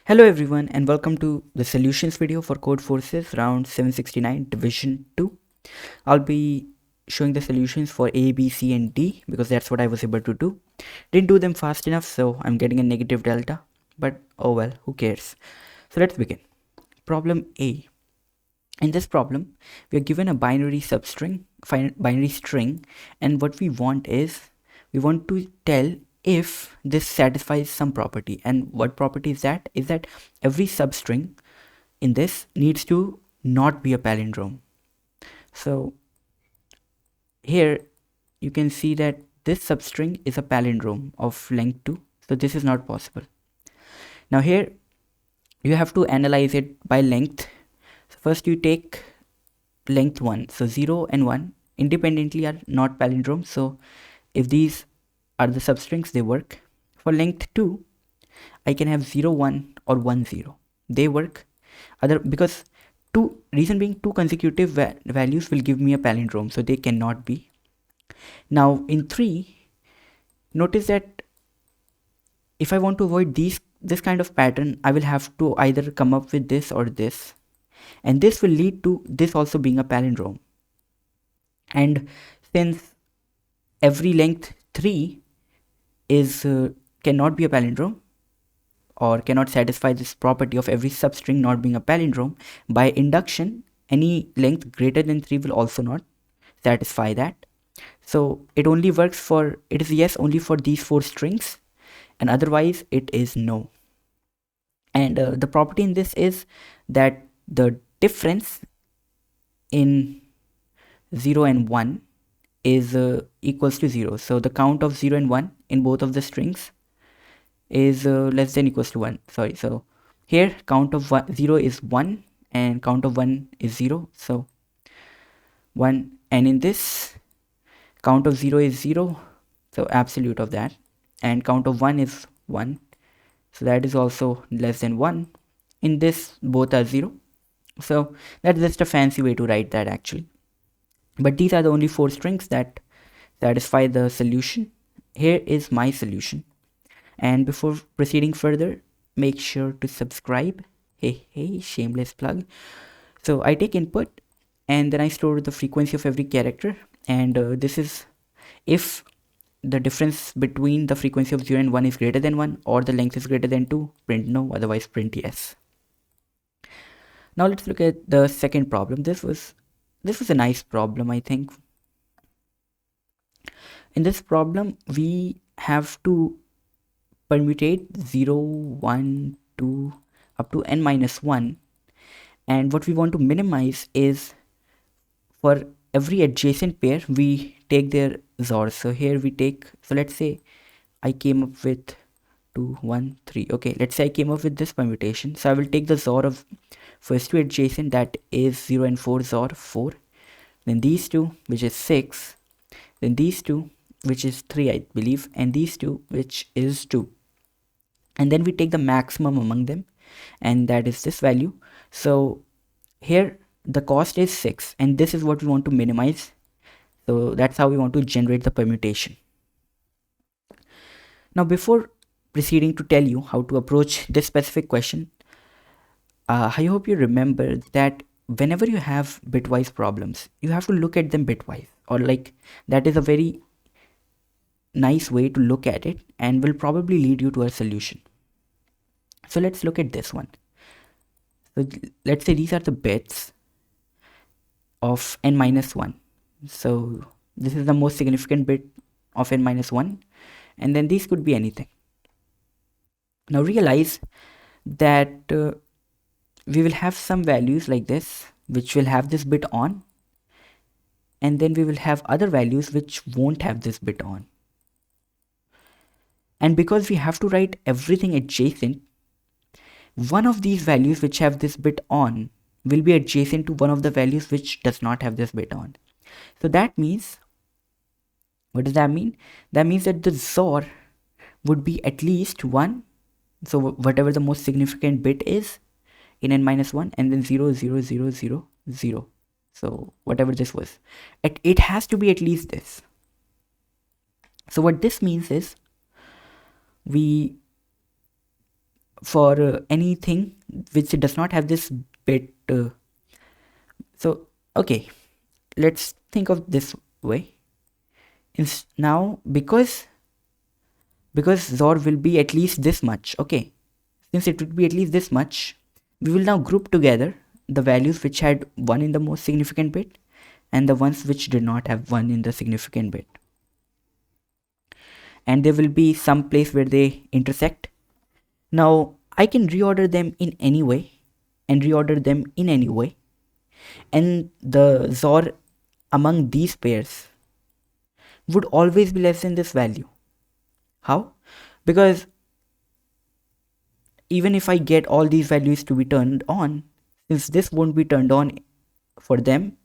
Hello everyone and welcome to the solutions video for Codeforces Round 769 Division 2. I'll be showing the solutions for A, B, C and D because that's what I was able to do. Didn't do them fast enough, so I'm getting a negative delta, but oh well, who cares. So let's begin. Problem A. In this problem, we are given a binary string, and what we want to tell if this satisfies some property. And what property is that? Is that every substring in this needs to not be a palindrome. So here you can see that this substring is a palindrome of length 2, so this is not possible. Now here you have to analyze it by length. So first you take length 1, so 0 and 1 independently are not palindromes, so if these are the substrings, they work. For length 2, I can have 0 1 or 1 0, they work. Because reason being, two consecutive values will give me a palindrome, so they cannot be. Now in 3, notice that if I want to avoid this kind of pattern, I will have to either come up with this or this, and this will lead to this also being a palindrome. And since every length 3 is cannot be a palindrome, or cannot satisfy this property of every substring not being a palindrome, by induction any length greater than 3 will also not satisfy that. So it is yes only for these 4 strings, and otherwise it is no. And the property in this is that the difference in 0 and 1 is equals to 0. So the count of 0 and 1 in both of the strings is less than equals to 1. So here count of 0 is 1 and count of 1 is 0, so 1, and in this count of 0 is 0, so absolute of that, and count of 1 is 1, so that is also less than 1. In this both are 0, so that's just a fancy way to write that actually. But these are the only 4 strings that satisfy the solution. Here is my solution, and before proceeding further, make sure to subscribe. Hey, shameless plug. So I take input and then I store the frequency of every character, and this is if the difference between the frequency of 0 and 1 is greater than 1, or the length is greater than 2, print no, otherwise print yes. Now let's look at the second problem. This was a nice problem, I think. In this problem, we have to permutate 0, 1, 2 up to n minus 1, and what we want to minimize is for every adjacent pair we take their XOR. So here we take, so let's say I came up with 2, 1, 3. Okay, let's say I came up with this permutation, so I will take the XOR of first 2 adjacent, that is 0 and 4 XOR 4, then these 2 which is 6, then these 2 which is 3 I believe, and these 2 which is 2, and then we take the maximum among them, and that is this value. So here the cost is 6, and this is what we want to minimize, so that's how we want to generate the permutation. Now before proceeding to tell you how to approach this specific question, I hope you remember that whenever you have bitwise problems, you have to look at them bitwise, or like that is a very nice way to look at it and will probably lead you to a solution. So let's look at this one. So let's say these are the bits of n minus 1. So this is the most significant bit of n minus 1, and then these could be anything. Now realize that we will have some values like this which will have this bit on, and then we will have other values which won't have this bit on. And because we have to write everything adjacent, one of these values which have this bit on will be adjacent to one of the values which does not have this bit on. So that means, what does that mean? That means that the XOR would be at least 1, so whatever the most significant bit is in n minus 1, and then 0 0 0 0 0, so whatever this was, it has to be at least this. So what this means is we for anything which does not have this bit. So okay, let's think of this way. Now because XOR will be at least this much, okay, since it would be at least this much, we will now group together the values which had 1 in the most significant bit and the ones which did not have 1 in the significant bit, and there will be some place where they intersect. Now I can reorder them in any way and reorder them in any way, and the XOR among these pairs would always be less than this value. How? Because even if I get all these values to be turned on, since this won't be turned on for them,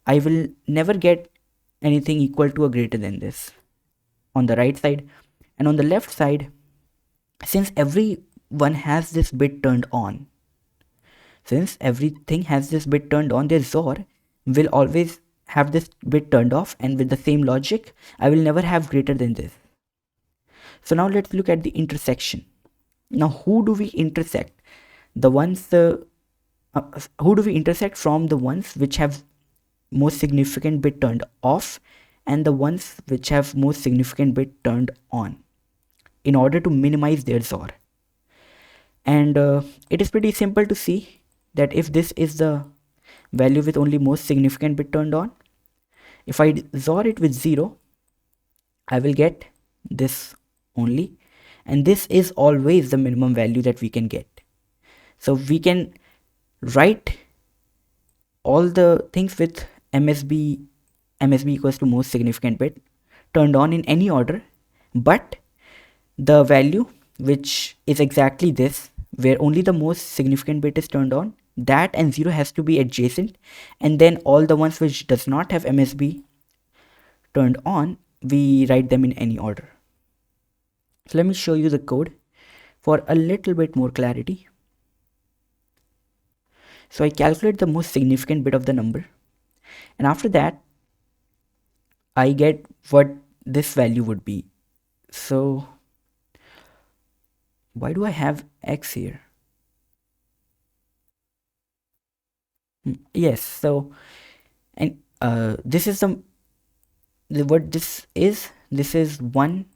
I will never get anything equal to or greater than this on the right side. And on the left side, since everyone has this bit turned on, since everything has this bit turned on, their XOR will always have this bit turned off, and with the same logic, I will never have greater than this. So now let's look at the intersection. Now who do we intersect? The ones who do we intersect from? The ones which have most significant bit turned off and the ones which have most significant bit turned on, in order to minimize their XOR. And it is pretty simple to see that if this is the value with only most significant bit turned on, if I XOR it with 0, I will get this only, and this is always the minimum value that we can get. So we can write all the things with MSB equals to most significant bit turned on in any order, but the value which is exactly this, where only the most significant bit is turned on, that and 0 has to be adjacent, and then all the ones which does not have MSB turned on, we write them in any order. So let me show you the code for a little bit more clarity. So I calculate the most significant bit of the number, and after that I get what this value would be. So why do I have X here? Yes, so and this is what this is 1,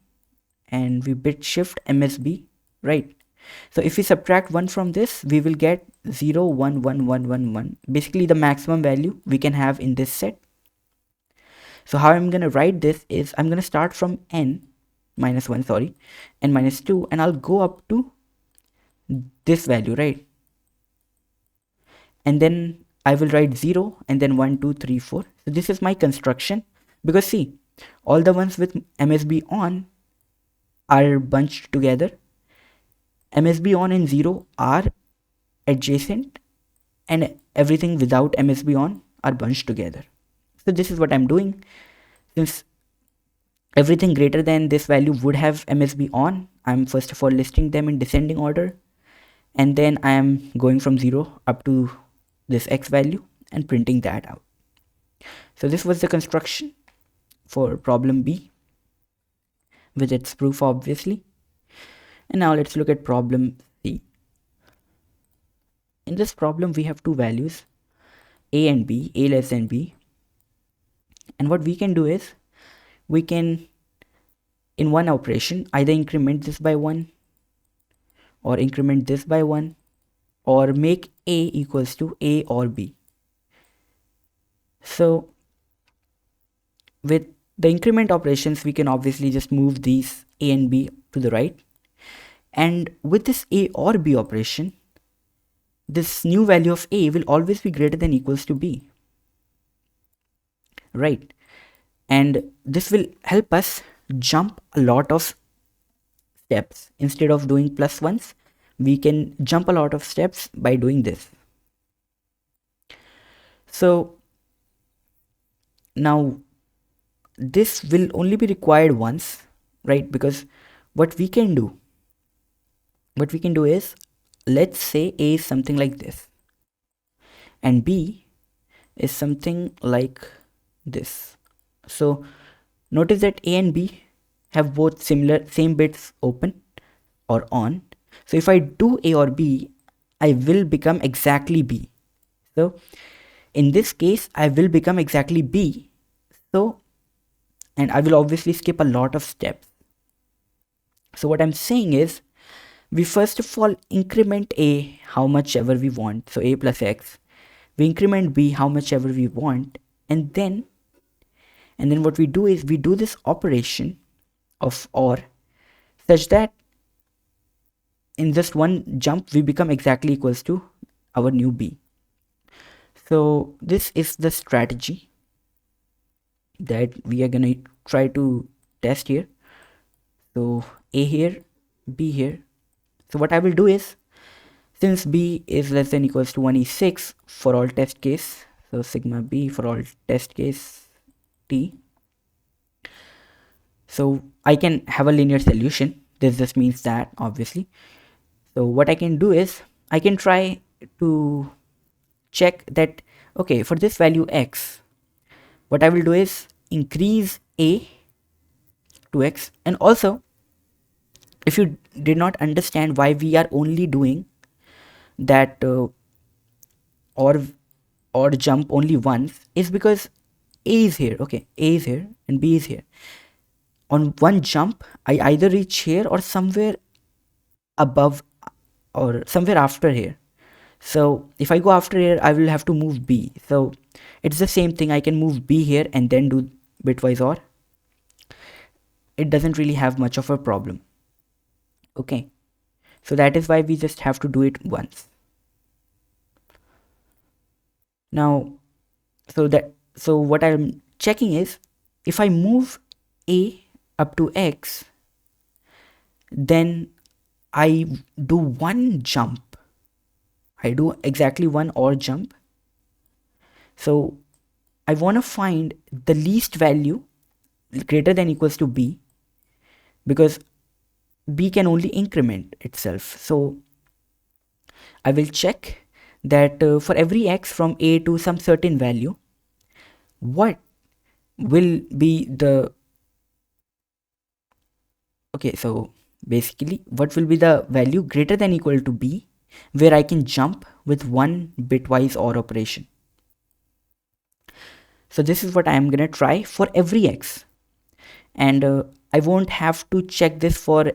and we bit shift MSB, right? So if we subtract 1 from this, we will get 0 1 1 1 1 1, basically the maximum value we can have in this set. So how I'm going to write this is I'm going to start from n minus 1, n minus 2, and I'll go up to this value, right? And then I will write 0 and then 1 2 3 4. So this is my construction, because see, all the ones with MSB on are bunched together. MSB on and 0 are adjacent, and everything without MSB on are bunched together. So this is what I'm doing. Since everything greater than this value would have MSB on, I'm first of all listing them in descending order, and then I am going from 0 up to this X value and printing that out. So this was the construction for problem B with its proof, obviously. And now let's look at problem C. In this problem, we have two values, A and B, A less than B. And what we can do is, we can, in one operation, either increment this by 1 or increment this by 1, or make A equals to A or B. So with the increment operations, we can obviously just move these A and B to the right. And with this A or B operation, this new value of A will always be greater than equals to B, right? And this will help us jump a lot of steps. Instead of doing plus ones, we can jump a lot of steps by doing this. So now this will only be required once, right? Because what we can do is, let's say A is something like this and B is something like this. So notice that A and B have both same bits open or on. So if I do A or B, I will become exactly B. So in this case, I will become exactly B. So, and I will obviously skip a lot of steps. So what I'm saying is, we first of all increment A how much ever we want. So A plus X. We increment B how much ever we want. And then what we do is we do this operation of OR such that in just one jump we become exactly equals to our new B. So this is the strategy that we are gonna try to test here. So A here, B here. So what I will do is, since B is less than equals to 1e6 for all test case, so sigma B for all test case T, so I can have a linear solution. This just means that, obviously. So what I can do is I can try to check that, okay, for this value X, what I will do is increase A to X. And also, if you did not understand why we are only doing that or jump only once, is because A is here, okay, A is here and B is here. On one jump, I either reach here or somewhere above or somewhere after here. So if I go after here, I will have to move B. So it's the same thing. I can move B here and then do bitwise OR. It doesn't really have much of a problem. Okay. So that is why we just have to do it once. Now, so what I'm checking is, if I move A up to X, then I do one jump. I do exactly one OR jump. So I want to find the least value greater than equals to B, because B can only increment itself. So I will check that for every X from A to some certain value, what will be the, okay, so basically what will be the value greater than equal to B where I can jump with one bitwise OR operation. So this is what I am gonna try for every X, and I won't have to check this for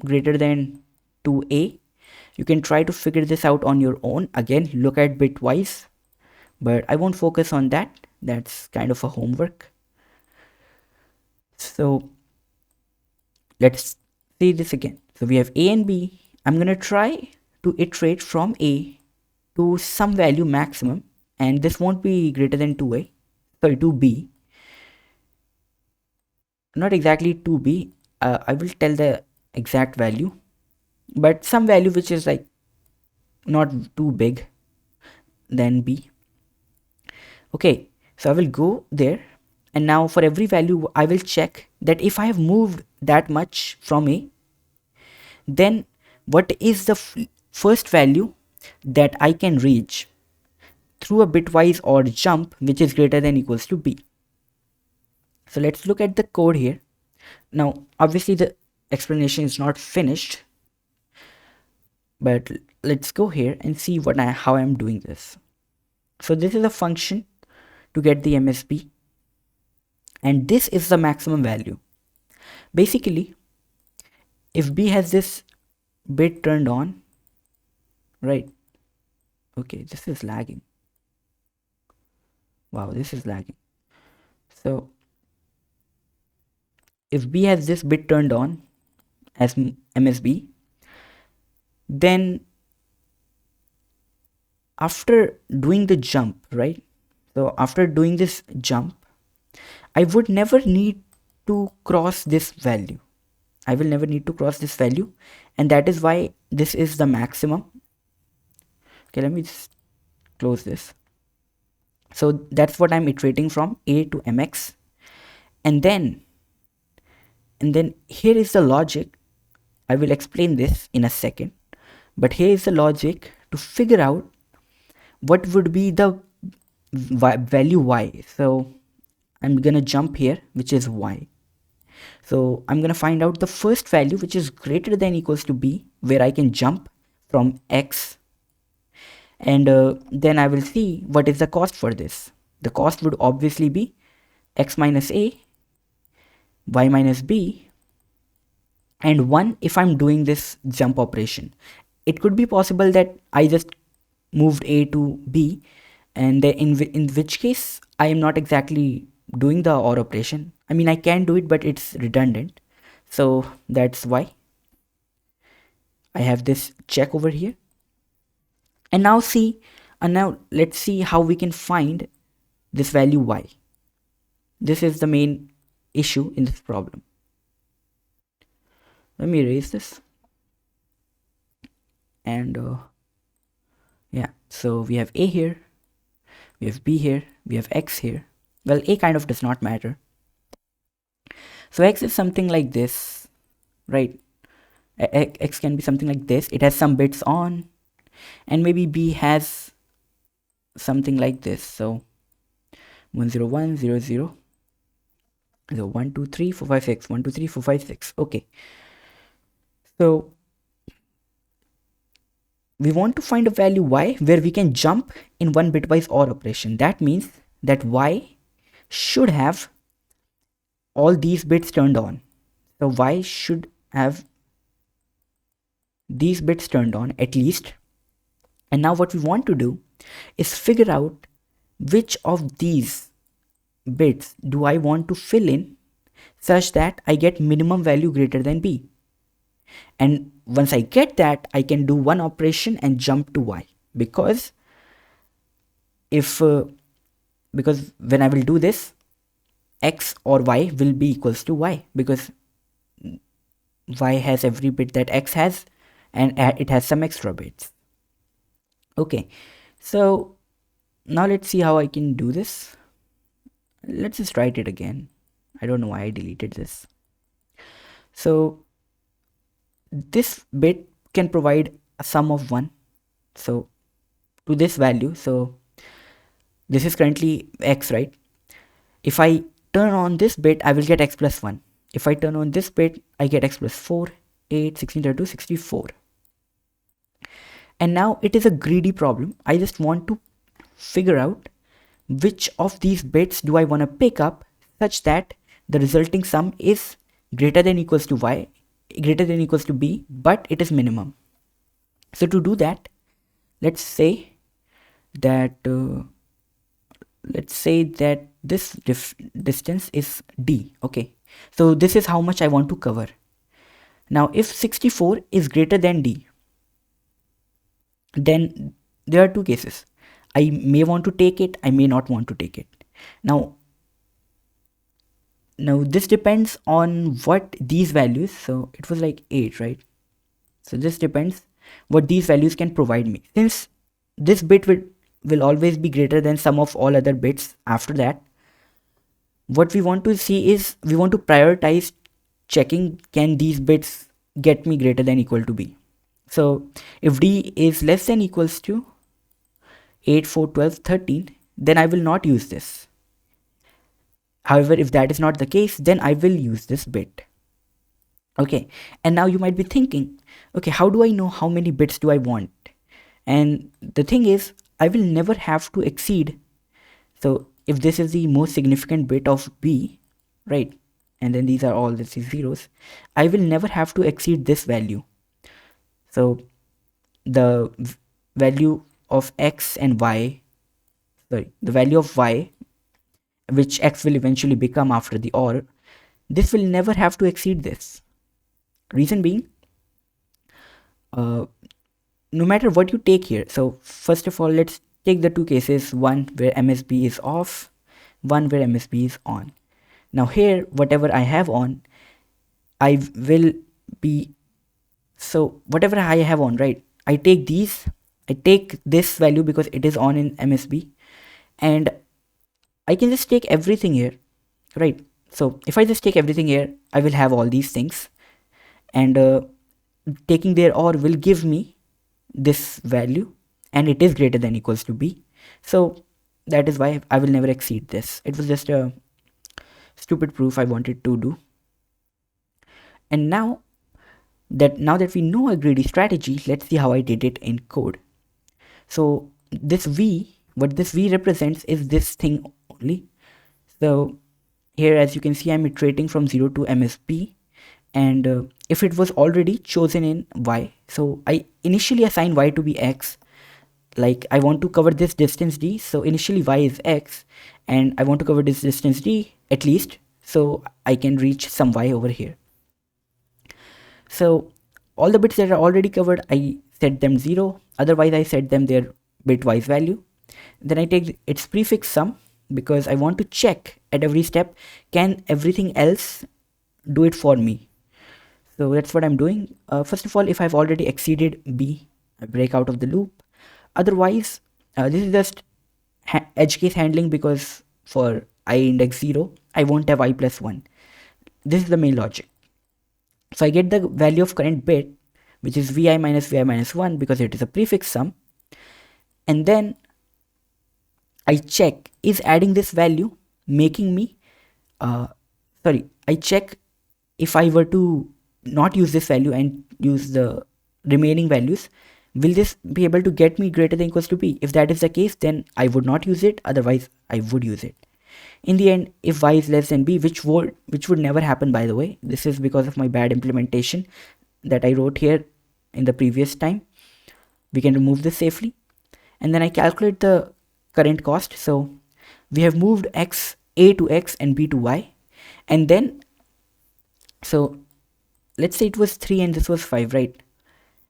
greater than 2A. You can try to figure this out on your own. Again, look at bitwise, but I won't focus on that. That's kind of a homework. So let's see this again. So we have A and B. I'm gonna try to iterate from A to some value maximum, and this won't be greater than 2A, sorry, 2B. Not exactly 2B. I will tell the exact value, but some value which is like not too big than B. Okay, so I will go there, and now for every value I will check that if I have moved that much from A, then what is the first value that I can reach through a bitwise OR jump which is greater than equals to B. So let's look at the code here. Now obviously the explanation is not finished, but let's go here and see how I'm doing this. So this is a function to get the MSB, and this is the maximum value. Basically, if B has this bit turned on, right? Okay, this is lagging. Wow, this is lagging. So if B has this bit turned on as MSB, then after doing the jump, right? So after doing this jump, I would never need to cross this value. I will never need to cross this value, and that is why this is the maximum. Okay, let me just close this. So that's what I'm iterating from A to MX, and then here is the logic. I will explain this in a second, but here is the logic to figure out what would be the value Y. So I'm gonna jump here, which is Y. So I'm gonna find out the first value which is greater than equals to B, where I can jump from x, and then I will see what is the cost for this. The cost would obviously be x minus a, y minus b, and 1 if I'm doing this jump operation. It could be possible that I just moved a to b, and then in which case I am not exactly doing the OR operation. I mean, I can do it, but it's redundant. So that's why I have this check over here. And now let's see how we can find this value y. This is the main issue in this problem. Let me erase this. And yeah, so we have a here, we have b here, we have x here. Well, a kind of does not matter. So x is something like this, right? X can be something like this. It has some bits on, and maybe b has something like this. So 1 0 1 0 0 so 1 2 3 4 5 6 1 2 3 4 5 6. Okay, so we want to find a value y where we can jump in one bitwise OR operation. That means that y should have all these bits turned on. So y should have these bits turned on at least. And now what we want to do is figure out which of these bits do I want to fill in such that I get minimum value greater than b. And once I get that, I can do one operation and jump to y, because because when I will do this, x or y will be equals to y, because y has every bit that x has, and it has some extra bits. Okay, so now let's see how I can do this. Let's just write it again. I don't know why I deleted this. So this bit can provide a sum of 1, so to this value. So this is currently x, right? If I turn on this bit, I will get x plus 1. If I turn on this bit, I get x plus 4, 8, 16, 32, 64. And now it is a greedy problem. I just want to figure out which of these bits do I want to pick up such that the resulting sum is greater than equals to y, greater than equals to b, but it is minimum. So to do that, let's say that this distance is d. Okay, so this is how much I want to cover. Now if 64 is greater than d, then there are two cases. I may want to take it, I may not want to take it. Now this depends on what these values, so it was like 8, right? So this depends what these values can provide me. Since this bit will always be greater than sum of all other bits after that, what we want to see is we want to prioritize checking, can these bits get me greater than equal to b. So if d is less than equals to 8, 4, 12, 13, then I will not use this. However, if that is not the case, then I will use this bit. Okay, and now you might be thinking, okay, how do I know how many bits do I want? And the thing is, I will never have to exceed. So if this is the most significant bit of b, right, and then these are all the zeros, I will never have to exceed this value. So the value of x and y, the value of y, which x will eventually become after the OR, this will never have to exceed this. Reason being, no matter what you take here, so first of all, let's take the two cases, one where MSB is off, one where MSB is on. Now here, whatever I have on, I will be, so whatever I have on, right, I take these, I take this value because it is on in MSB, and I can just take everything here, right? So if I just take everything here, I will have all these things, and taking their OR will give me this value, and it is greater than equals to b. So that is why I will never exceed this. It was just a stupid proof I wanted to do. And now that now that we know a greedy strategy, let's see how I did it in code. So this V, what this V represents is this thing only. So here, as you can see, I'm iterating from 0 to MSB, and if it was already chosen in Y, so I initially assign Y to be X. Like I want to cover this distance D, so initially Y is X, and I want to cover this distance D at least, so I can reach some Y over here. So all the bits that are already covered, I set them 0, otherwise I set them their bitwise value. Then I take its prefix sum, because I want to check at every step, can everything else do it for me? So that's what I'm doing. First of all, if I've already exceeded B, I break out of the loop. Otherwise, this is just edge case handling, because for I index 0, I won't have I plus 1. This is the main logic. So I get the value of current bit, which is vi minus 1, because it is a prefix sum. And then I check, is adding this value making me, I check if I were to not use this value and use the remaining values, will this be able to get me greater than equals to B? If that is the case, then I would not use it, otherwise I would use it. In the end, if Y is less than B, which would never happen, by the way, this is because of my bad implementation that I wrote here in the previous time, we can remove this safely. And then I calculate the current cost. So we have moved X, A to X and B to Y. And then, so let's say it was 3 and this was 5, right?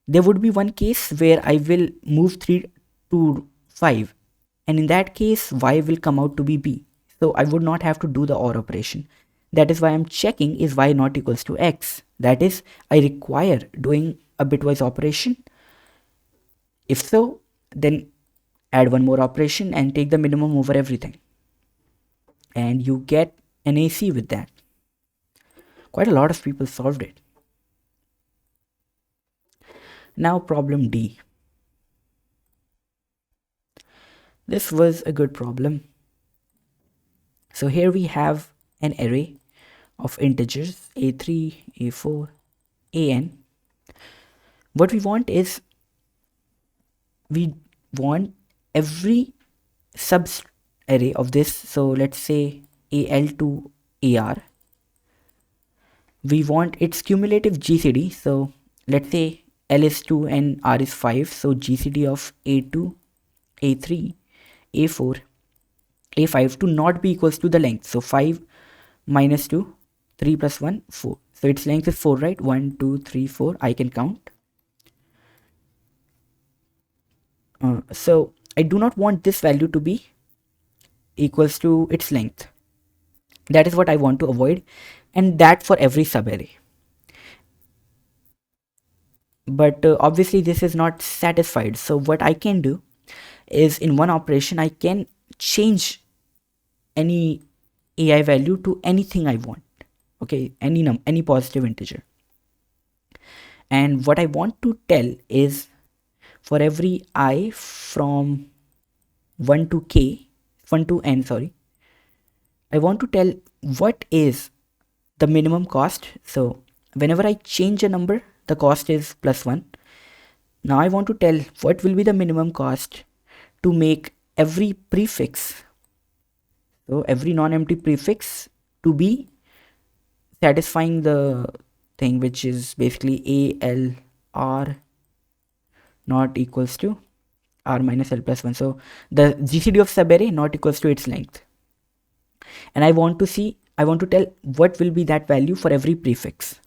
There would be one case where I will move 3 to 5. And in that case, Y will come out to be B. So I would not have to do the OR operation. That is why I'm checking, is Y not equals to X? That is, I require doing a bitwise operation. If so, then add one more operation and take the minimum over everything. And you get an AC with that. Quite a lot of people solved it. Now problem D. This was a good problem. So here we have an array of integers a3, a4, an. What we want is, we want every sub array of this. So let's say al to ar. We want its cumulative GCD. So let's say L is 2 and R is 5. So GCD of A2, A3, A4, A5 to not be equals to the length. So 5 minus 2, 3 plus 1, 4. So its length is 4, right? 1, 2, 3, 4. I can count. So I do not want this value to be equals to its length. That is what I want to avoid. And that for every subarray. But obviously this is not satisfied. So what I can do is, in one operation, I can change any AI value to anything I want. Okay, any positive integer. And what I want to tell is, for every I from 1 to k, 1 to n, sorry, I want to tell what is the minimum cost. So whenever I change a number, the cost is plus 1. Now I want to tell what will be the minimum cost to make every prefix, so every non-empty prefix, to be satisfying the thing, which is basically a l r not equals to r minus l plus 1. So the GCD of subarray not equals to its length. And I want to tell what will be that value for every prefix.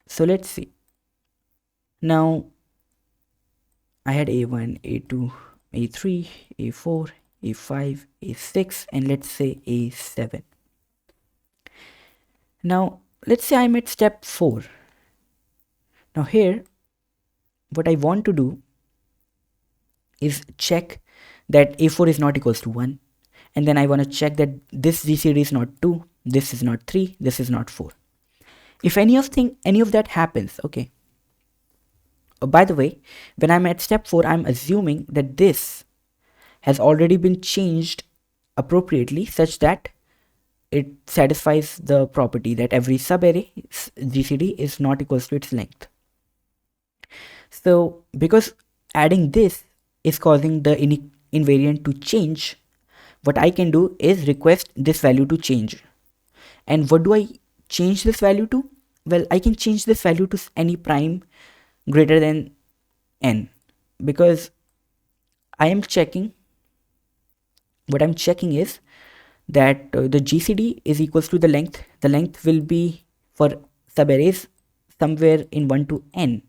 So let's see. Now I had A1, A2, A3, A4, A5, A6, and let's say A7. Now let's say I'm at step 4. Now here, what I want to do is check that A4 is not equals to 1. And then I want to check that this GCD is not 2, this is not 3, this is not 4. If any of that happens, okay. Oh, by the way, when I'm at step 4, I'm assuming that this has already been changed appropriately, such that it satisfies the property that every subarray GCD is not equals to its length. So because adding this is causing the invariant to change, what I can do is request this value to change. And what do I change this value to? Well, I can change this value to any prime greater than n, because I am checking, what I'm checking is that the GCD is equals to the length. The length will be for subarrays somewhere in 1 to n,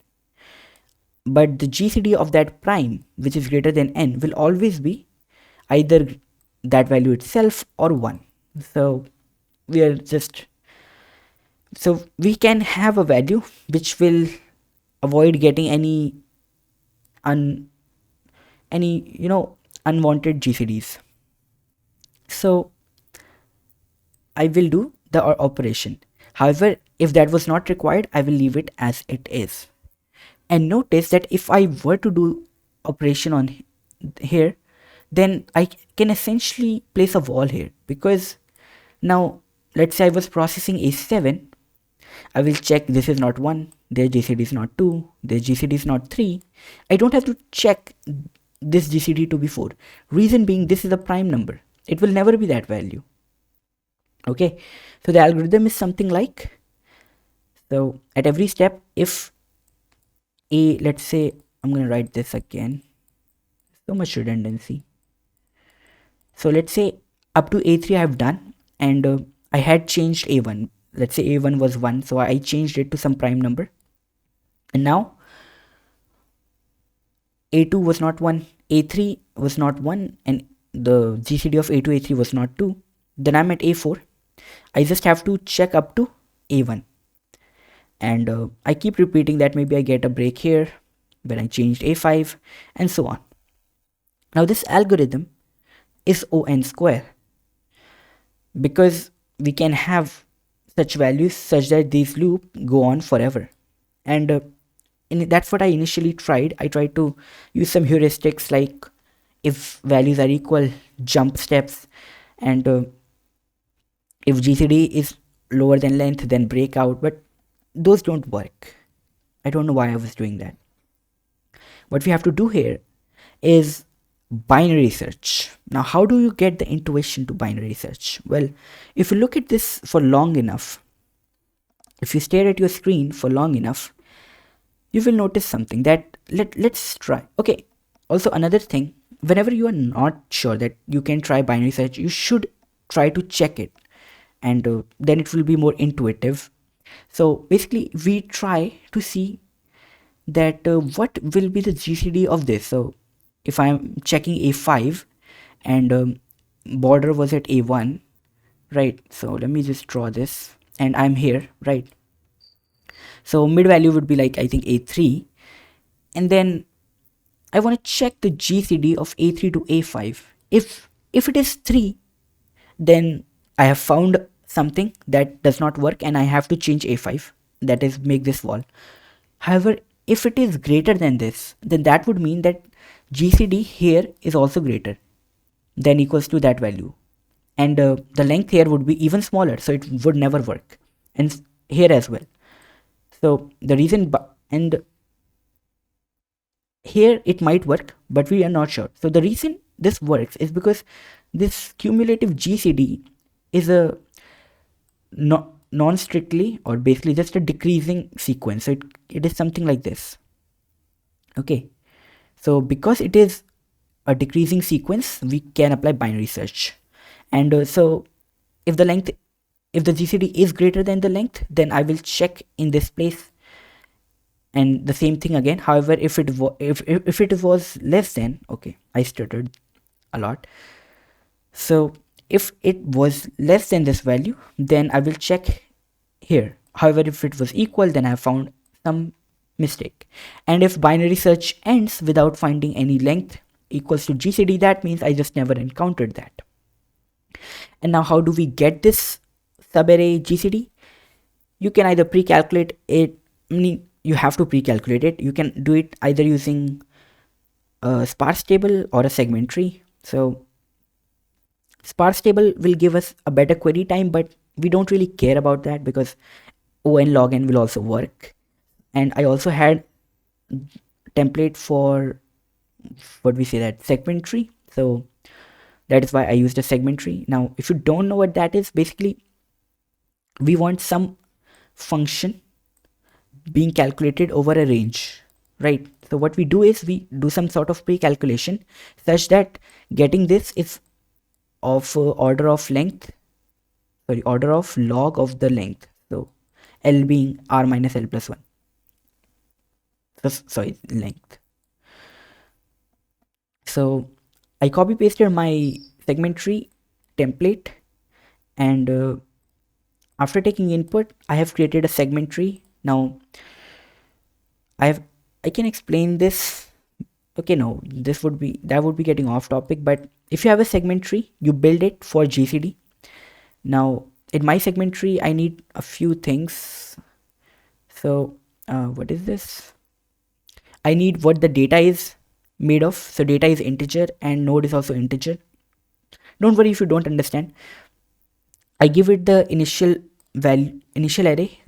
but the GCD of that prime, which is greater than n, will always be either that value itself or 1. So we can have a value which will avoid getting any unwanted GCDs. So I will do the operation. However, if that was not required, I will leave it as it is. And notice that if I were to do operation on here, then I can essentially place a wall here, because now let's say I was processing A7, I will check this is not 1, their GCD is not 2, their GCD is not 3. I don't have to check this GCD to be 4. Reason being, this is a prime number. It will never be that value. Okay, so the algorithm is something like, so at every step, if let's say I'm going to write this again, so much redundancy. So let's say up to A3 I have done, and I had changed A1. Let's say A1 was 1, so I changed it to some prime number. And now A2 was not 1, A3 was not 1, and the GCD of A2, A3 was not 2. Then I'm at A4. I just have to check up to A1. And I keep repeating that. Maybe I get a break here when I changed A5 and so on. Now this algorithm is O(n) square, because we can have such values such that these loop go on forever. And that's what I initially tried. I tried to use some heuristics like if values are equal, jump steps, and if GCD is lower than length, then breakout, but those don't work. I don't know why I was doing that. What we have to do here is binary search. Now, how do you get the intuition to binary search? Well, if you look at this for long enough, if you stare at your screen for long enough, you will notice something that let's try. Okay, also another thing, whenever you are not sure that you can try binary search, you should try to check it, and then it will be more intuitive. So basically we try to see that what will be the GCD of this. So if I'm checking A5 and border was at A1, right? So let me just draw this, and I'm here, right? So mid value would be like, I think, A3, and then I want to check the GCD of A3 to A5. If it is 3, then I have found something that does not work and I have to change A5, that is make this wall. However, if it is greater than this, then that would mean that GCD here is also greater than equals to that value, and the length here would be even smaller, so it would never work, and here as well. So the reason, and here it might work, but we are not sure. So the reason this works is because this cumulative GCD is a non-strictly, or basically just a decreasing sequence. So it is something like this. Okay, so because it is a decreasing sequence, we can apply binary search. And so if the GCD is greater than the length, then I will check in this place, and the same thing again. However, if it was less than, okay, I stuttered a lot. So if it was less than this value, then I will check here. However, if it was equal, then I have found some mistake. And if binary search ends without finding any length equals to GCD, that means I just never encountered that. And now how do we get this subarray GCD? You can either pre-calculate it. You have to pre-calculate it. You can do it either using a sparse table or a segment tree. So Sparse table will give us a better query time, but we don't really care about that because on log n will also work. And I also had template for what we say that segment tree, so that is why I used a segment tree. Now if you don't know what that is, basically we want some function being calculated over a range, right? So what we do is we do some sort of pre-calculation such that getting this is of order of log of the length, so L being r minus L plus 1, so sorry, length. So I copy pasted my segment tree template, and after taking input I have created a segment tree. Now I can explain this. Okay, no, that would be getting off topic, but if you have a segment tree, you build it for GCD. Now in my segment tree I need a few things. So what is this? I need what the data is made of. So data is integer and node is also integer. Don't worry if you don't understand. I give it the initial array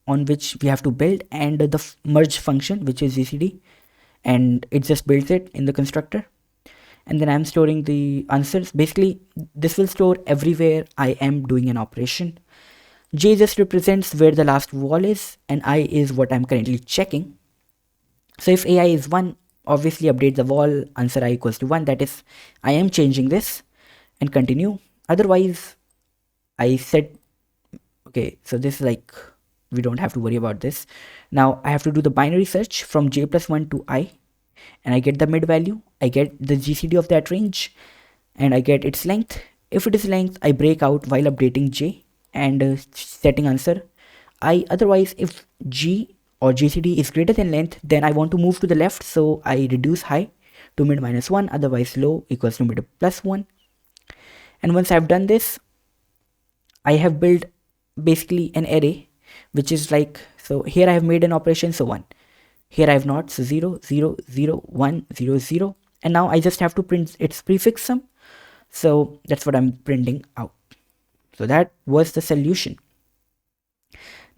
on which we have to build, and the merge function, which is GCD, and it just builds it in the constructor. And then I'm storing the answers. Basically this will store everywhere I am doing an operation. J just represents where the last wall is, and I is what I'm currently checking. So if AI is 1, obviously update the wall, answer I equals to 1, that is I am changing this, and continue. Otherwise I said, okay, so this is like, we don't have to worry about this. Now I have to do the binary search from j plus 1 to I, and I get the mid value, I get the GCD of that range, and I get its length. If it is length, I break out while updating j and setting answer I. Otherwise, if g or GCD is greater than length, then I want to move to the left, so I reduce high to mid minus 1, otherwise low equals to mid plus 1. And once I've done this, I have built basically an array, which is like, so here I have made an operation, so 1. Here I have not, so 0, 0, 0, 1, 0, 0. And now I just have to print its prefix sum. So that's what I'm printing out. So that was the solution.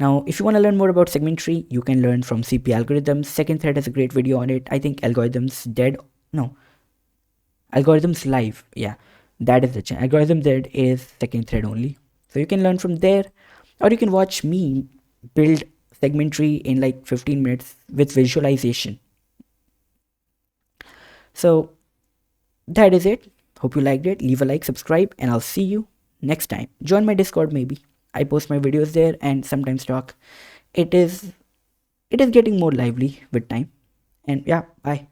Now, if you want to learn more about segment tree, you can learn from CP algorithms. Second thread has a great video on it. I think algorithms dead. No, algorithms live. Yeah, that is the channel. Algorithm dead is second thread only. So you can learn from there, or you can watch me build segment tree in like 15 minutes with visualization. So that is it. Hope you liked it. Leave a like, subscribe, and I'll see you next time. Join my Discord maybe. I post my videos there and sometimes talk. It is getting more lively with time. And yeah, bye.